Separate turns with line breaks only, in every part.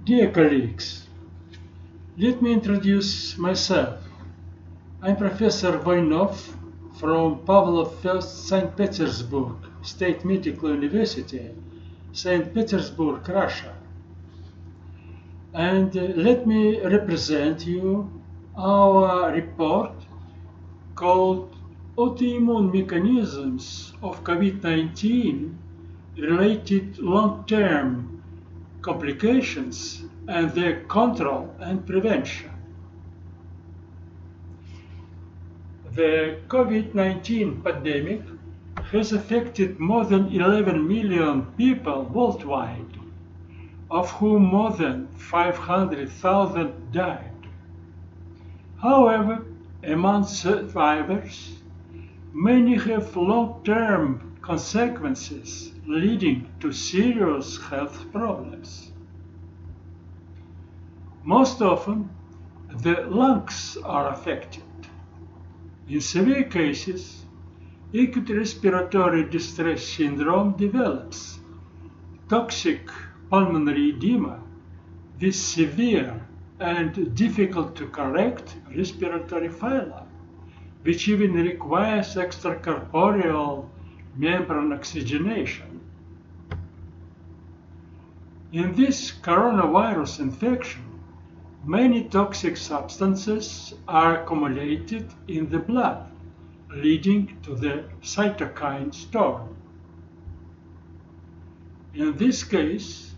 Dear colleagues, let me introduce myself. I'm Professor Voinov from Pavlov St. Petersburg State Medical University, St. Petersburg, Russia. And let me represent you our report called Autoimmune Mechanisms of COVID-19 Related Long-Term Complications and their control and prevention. The COVID-19 pandemic has affected more than 11 million people worldwide, of whom more than 500,000 died. However, among survivors, many have long-term consequences leading to serious health problems. Most often, the lungs are affected. In severe cases, acute respiratory distress syndrome develops, toxic pulmonary edema with severe and difficult to correct respiratory failure, which even requires extracorporeal membrane oxygenation. In this coronavirus infection, many toxic substances are accumulated in the blood, leading to the cytokine storm. In this case,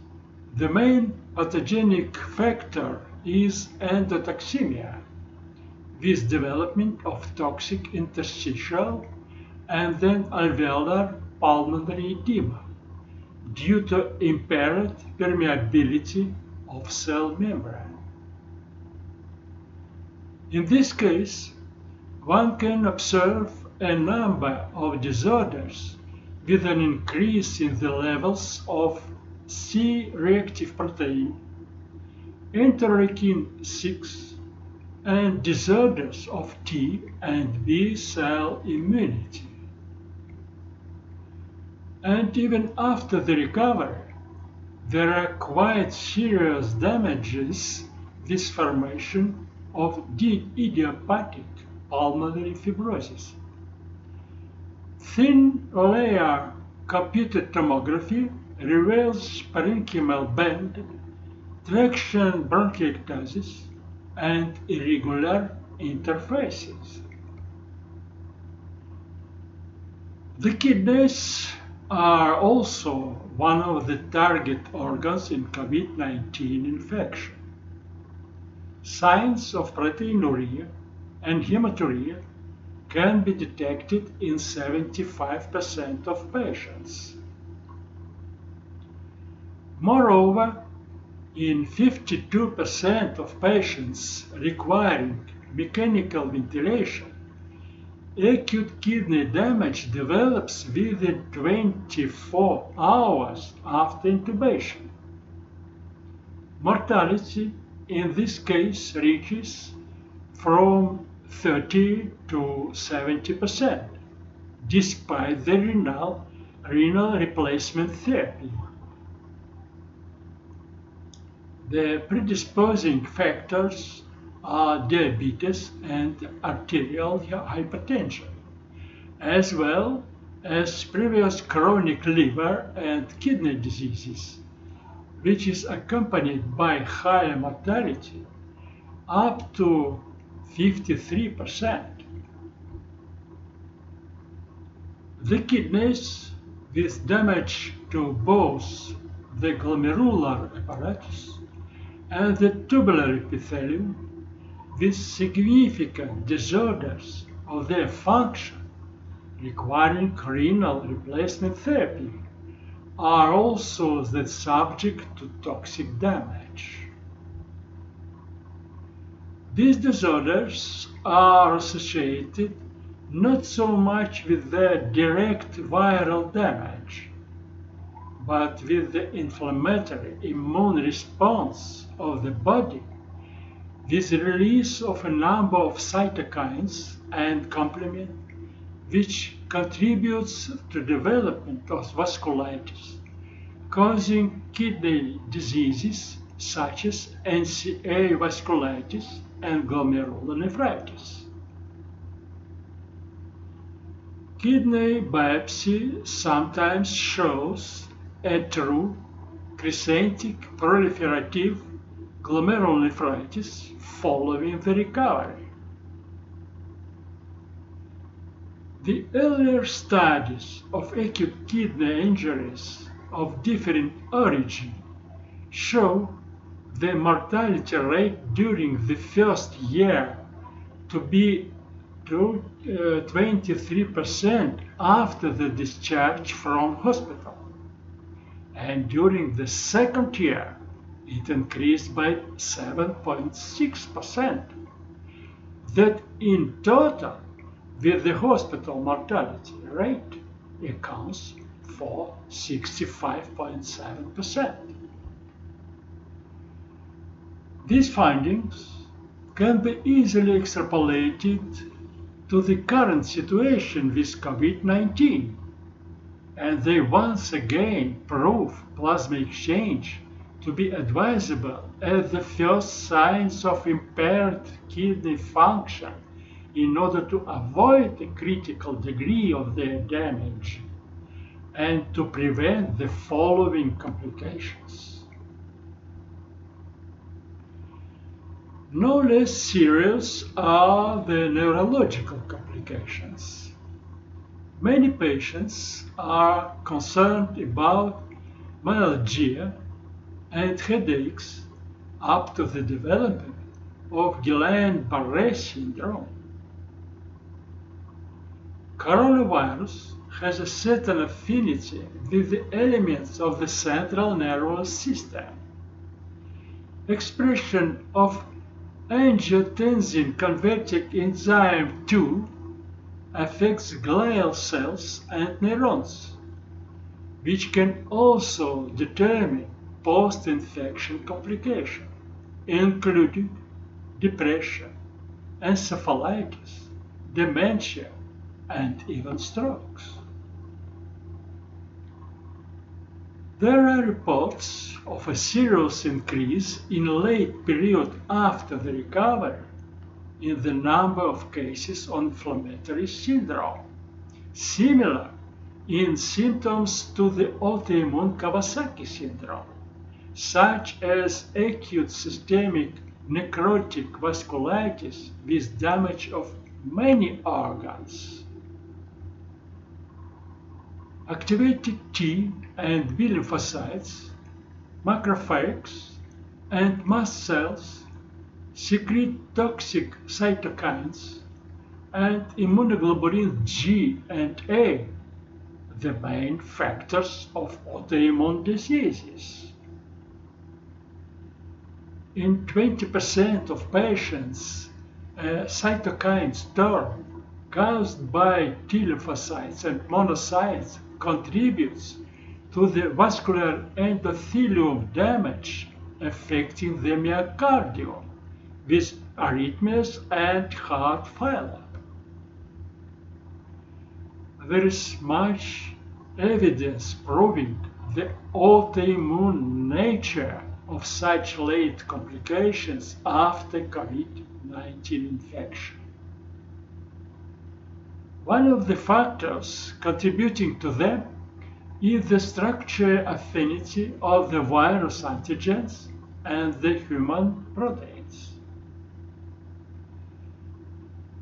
the main pathogenic factor is endotoxemia, with development of toxic interstitial and then alveolar pulmonary edema due to impaired permeability of cell membrane. In this case, one can observe a number of disorders with an increase in the levels of C-reactive protein, interleukin 6, and disorders of T and B cell immunity. And even after the recovery, there are quite serious damages with formation of idiopathic pulmonary fibrosis. Thin layer computed tomography reveals parenchymal bend, traction bronchiectasis, and irregular interfaces. The kidneys are also one of the target organs in COVID-19 infection. Signs of proteinuria and hematuria can be detected in 75% of patients. Moreover, in 52% of patients requiring mechanical ventilation, acute kidney damage develops within 24 hours after intubation. Mortality in this case reaches from 30 to 70%, despite the renal replacement therapy. The predisposing factors are diabetes and arterial hypertension, as well as previous chronic liver and kidney diseases, which is accompanied by higher mortality up to 53%. The kidneys with damage to both the glomerular apparatus and the tubular epithelium with significant disorders of their function requiring renal replacement therapy are also the subject to toxic damage. These disorders are associated not so much with the direct viral damage, but with the inflammatory immune response of the body, with the release of a number of cytokines and complement, which contributes to development of vasculitis, causing kidney diseases such as NCA vasculitis and glomerulonephritis. Kidney biopsy sometimes shows a true crescentic proliferative glomerulonephritis following the recovery. The earlier studies of acute kidney injuries of different origin show the mortality rate during the first year to be 23% after the discharge from hospital, and during the second year it increased by 7.6%. That in total, with the hospital mortality rate accounts for 65.7%. These findings can be easily extrapolated to the current situation with COVID-19, and they once again prove plasma exchange to be advisable as the first signs of impaired kidney function in order to avoid a critical degree of their damage and to prevent the following complications. No less serious are the neurological complications. Many patients are concerned about myalgia and headaches up to the development of Guillain-Barré syndrome. Coronavirus has a certain affinity with the elements of the central nervous system. Expression of angiotensin-converting enzyme 2 affects glial cells and neurons, which can also determine post-infection complications, including depression, encephalitis, dementia, and even strokes. There are reports of a serious increase in late period after the recovery in the number of cases of inflammatory syndrome, similar in symptoms to the autoimmune Kawasaki syndrome, such as acute systemic necrotic vasculitis with damage of many organs. Activated T and B lymphocytes, macrophages, and mast cells secrete toxic cytokines and immunoglobulin G and A, the main factors of autoimmune diseases. In 20% of patients, a cytokine storm caused by T lymphocytes and monocytes contributes to the vascular endothelium damage affecting the myocardium with arrhythmias and heart failure. There is much evidence proving the autoimmune nature of such late complications after COVID-19 infection. One of the factors contributing to them is the structure affinity of the virus antigens and the human proteins.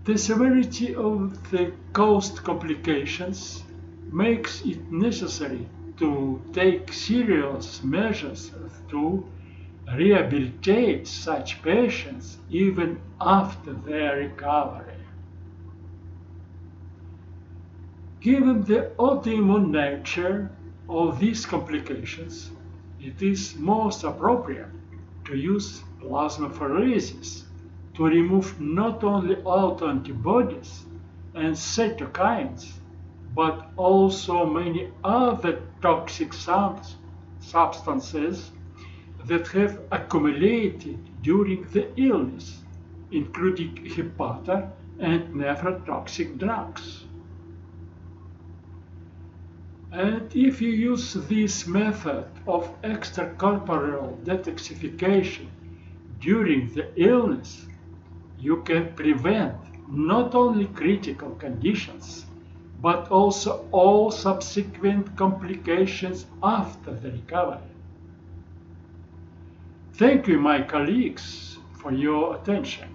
The severity of the caused complications makes it necessary to take serious measures to rehabilitate such patients even after their recovery. Given the autoimmune nature of these complications, it is most appropriate to use plasmapheresis to remove not only autoantibodies and cytokines, but also many other toxic substances that have accumulated during the illness, including hepato and nephrotoxic drugs. And if you use this method of extracorporeal detoxification during the illness, you can prevent not only critical conditions, but also all subsequent complications after the recovery. Thank you, my colleagues, for your attention.